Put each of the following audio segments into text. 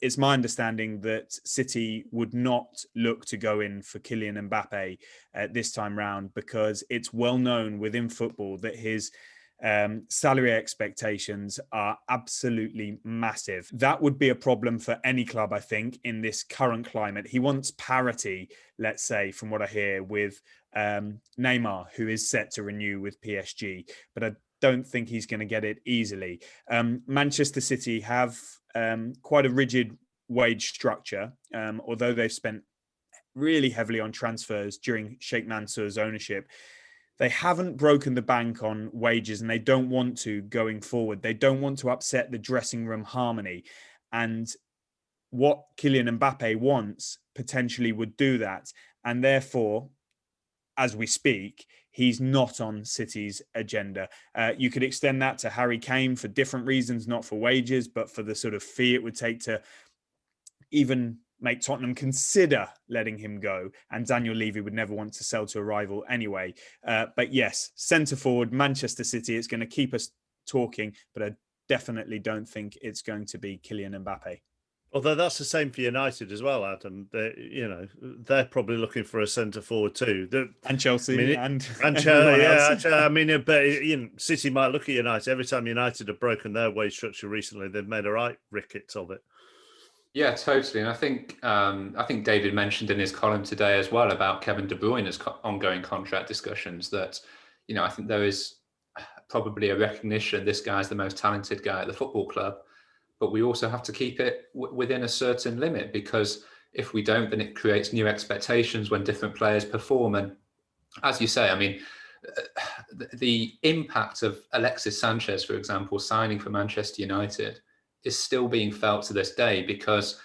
It's my understanding that City would not look to go in for Kylian Mbappe this time round, because it's well known within football that his salary expectations are absolutely massive. That would be a problem for any club, I think, in this current climate. He wants parity, let's say, from what I hear, with Neymar, who is set to renew with PSG, but I don't think he's going to get it easily. Manchester City have quite a rigid wage structure, although they've spent really heavily on transfers during Sheikh Mansour's ownership. They haven't broken the bank on wages, and they don't want to going forward. They don't want to upset the dressing room harmony. And what Kylian Mbappe wants potentially would do that. And therefore, as we speak, he's not on City's agenda. You could extend that to Harry Kane for different reasons, not for wages, but for the sort of fee it would take to even make Tottenham consider letting him go. And Daniel Levy would never want to sell to a rival anyway. But yes, centre forward, Manchester City, it's going to keep us talking, but I definitely don't think it's going to be Kylian Mbappe. Although that's the same for United as well, Adam. They're probably looking for a centre forward too. And Chelsea and Chelsea. Yeah, but City might look at United. Every time United have broken their wage structure recently, they've made a right rickets of it. Yeah, totally. And I think David mentioned in his column today as well about Kevin De Bruyne's ongoing contract discussions that, I think there is probably a recognition this guy's the most talented guy at the football club, but we also have to keep it within a certain limit, because if we don't, then it creates new expectations when different players perform. And as you say, the impact of Alexis Sanchez, for example, signing for Manchester United is still being felt to this day, because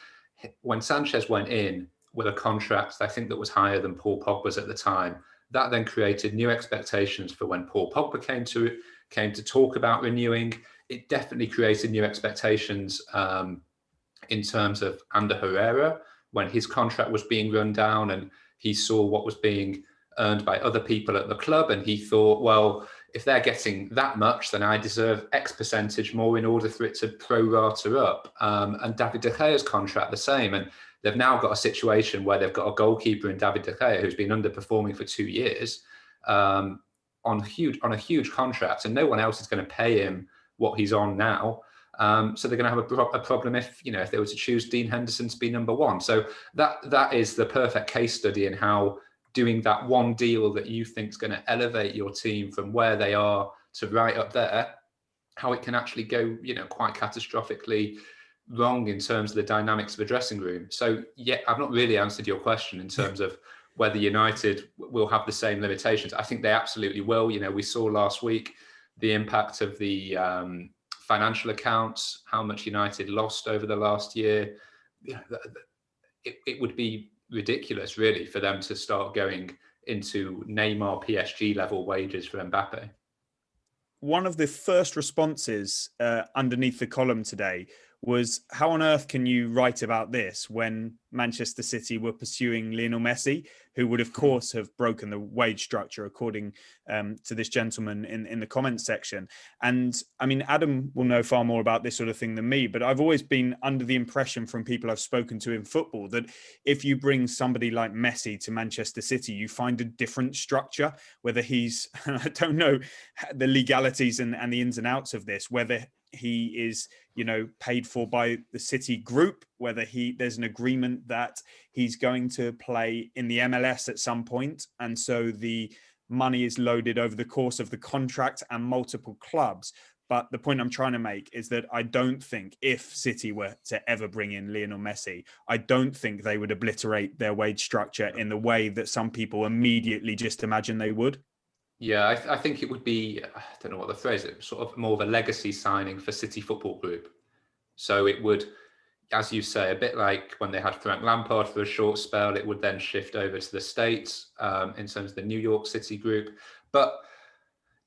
when Sanchez went in with a contract, I think that was higher than Paul Pogba's at the time, that then created new expectations for when Paul Pogba came to talk about renewing. It definitely created new expectations in terms of Ander Herrera, when his contract was being run down and he saw what was being earned by other people at the club, and he thought, well, if they're getting that much, then I deserve X percentage more in order for it to pro-rata up. And David De Gea's contract the same. And they've now got a situation where they've got a goalkeeper in David De Gea who's been underperforming for 2 years on a huge contract, and no one else is going to pay him what he's on now. So they're going to have a problem if they were to choose Dean Henderson to be number one. So that is the perfect case study in how doing that one deal that you think is going to elevate your team from where they are to right up there, how it can actually go, quite catastrophically wrong in terms of the dynamics of a dressing room. So yeah, I've not really answered your question in terms of whether United will have the same limitations. I think they absolutely will. We saw last week the impact of the financial accounts, how much United lost over the last year. It would be ridiculous, really, for them to start going into Neymar PSG level wages for Mbappe. One of the first responses underneath the column today was, how on earth can you write about this when Manchester City were pursuing Lionel Messi, who would, of course, have broken the wage structure, according to this gentleman in the comments section. And Adam will know far more about this sort of thing than me, but I've always been under the impression from people I've spoken to in football that if you bring somebody like Messi to Manchester City, you find a different structure, whether he's, I don't know the legalities and the ins and outs of this, whether he is, paid for by the City group, whether there's an agreement that he's going to play in the MLS at some point. And so the money is loaded over the course of the contract and multiple clubs. But the point I'm trying to make is that I don't think if City were to ever bring in Lionel Messi, I don't think they would obliterate their wage structure in the way that some people immediately just imagine they would. Yeah, I think it would be, I don't know what the phrase is, sort of more of a legacy signing for City Football Group. So it would, as you say, a bit like when they had Frank Lampard for a short spell, it would then shift over to the States in terms of the New York City group. But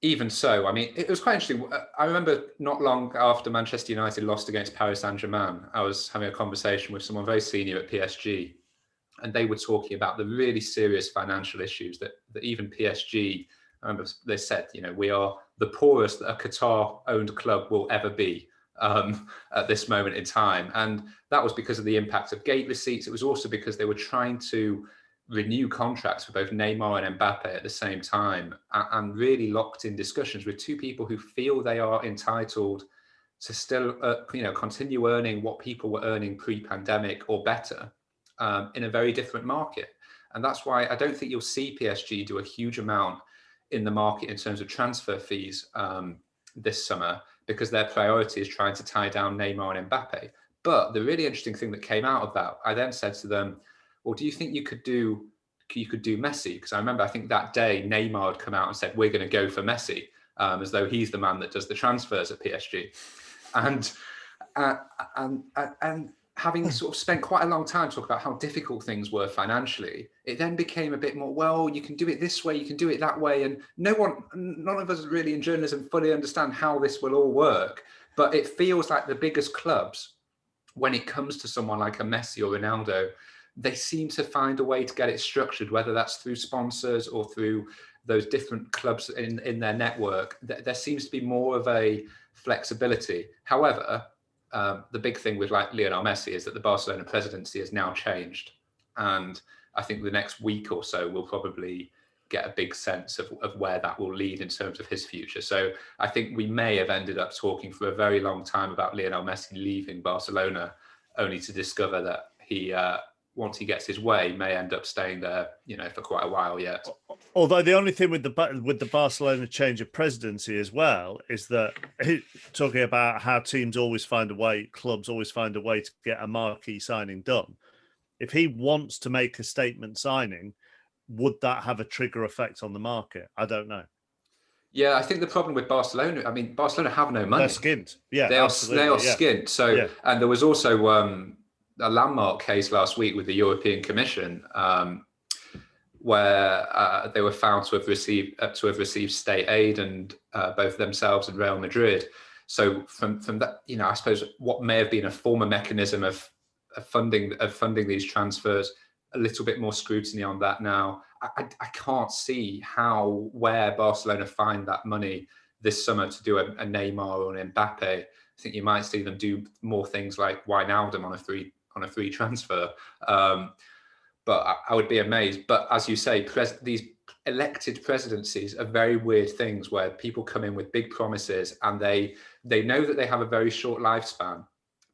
even so, it was quite interesting. I remember not long after Manchester United lost against Paris Saint-Germain, I was having a conversation with someone very senior at PSG, and they were talking about the really serious financial issues that even PSG, I remember they said, we are the poorest that a Qatar-owned club will ever be. at this moment in time. And that was because of the impact of gate receipts. It was also because they were trying to renew contracts for both Neymar and Mbappe at the same time, and really locked in discussions with two people who feel they are entitled to still continue earning what people were earning pre-pandemic or better, in a very different market. And that's why I don't think you'll see PSG do a huge amount in the market in terms of transfer fees this summer, because their priority is trying to tie down Neymar and Mbappe. But the really interesting thing that came out of that, I then said to them, well, do you think you could do Messi? Because I remember, I think that day Neymar had come out and said, we're going to go for Messi, as though he's the man that does the transfers at PSG. And having sort of spent quite a long time talking about how difficult things were financially, it then became a bit more, well, you can do it this way, you can do it that way. And none of us really in journalism fully understand how this will all work. But it feels like the biggest clubs, when it comes to someone like a Messi or Ronaldo, they seem to find a way to get it structured, whether that's through sponsors or through those different clubs in their network. There seems to be more of a flexibility. However, the big thing with like Lionel Messi is that the Barcelona presidency has now changed. And I think the next week or so we'll probably get a big sense of where that will lead in terms of his future. So I think we may have ended up talking for a very long time about Lionel Messi leaving Barcelona, only to discover that he, once he gets his way, may end up staying there, for quite a while yet. Although the only thing with the Barcelona change of presidency as well is that talking about how teams always find a way, clubs always find a way to get a marquee signing done. If he wants to make a statement signing, would that have a trigger effect on the market? I don't know. Yeah, I think the problem with Barcelona, Barcelona have no money. They're skint. Yeah, they are skint. So, yeah. And there was also a landmark case last week with the European Commission, where they were found to have received state aid, and both themselves and Real Madrid. So from that, I suppose what may have been a former mechanism of funding these transfers, a little bit more scrutiny on that now. I can't see where Barcelona find that money this summer to do a Neymar or an Mbappe. I think you might see them do more things like Wijnaldum on a free transfer. But I would be amazed. But as you say, these elected presidencies are very weird things where people come in with big promises, and they know that they have a very short lifespan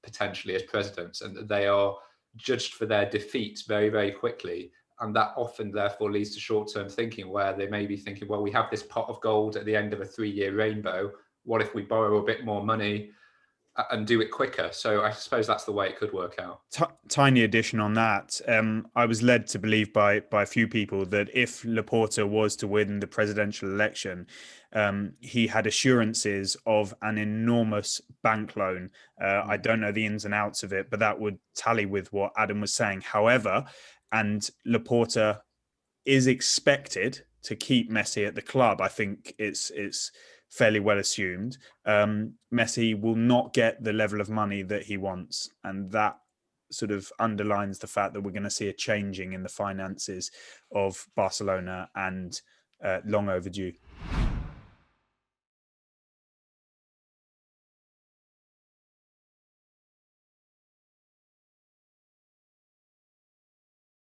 potentially as presidents, and they are judged for their defeats very, very quickly. And that often therefore leads to short-term thinking, where they may be thinking, well, we have this pot of gold at the end of a 3-year rainbow. What if we borrow a bit more money and do it quicker? So I suppose that's the way it could work out. Tiny addition on that. I was led to believe by a few people that if Laporta was to win the presidential election, he had assurances of an enormous bank loan. I don't know the ins and outs of it, but that would tally with what Adam was saying. However, and Laporta is expected to keep Messi at the club. I think it's fairly well assumed. Messi will not get the level of money that he wants, and that sort of underlines the fact that we're going to see a changing in the finances of Barcelona, and long overdue.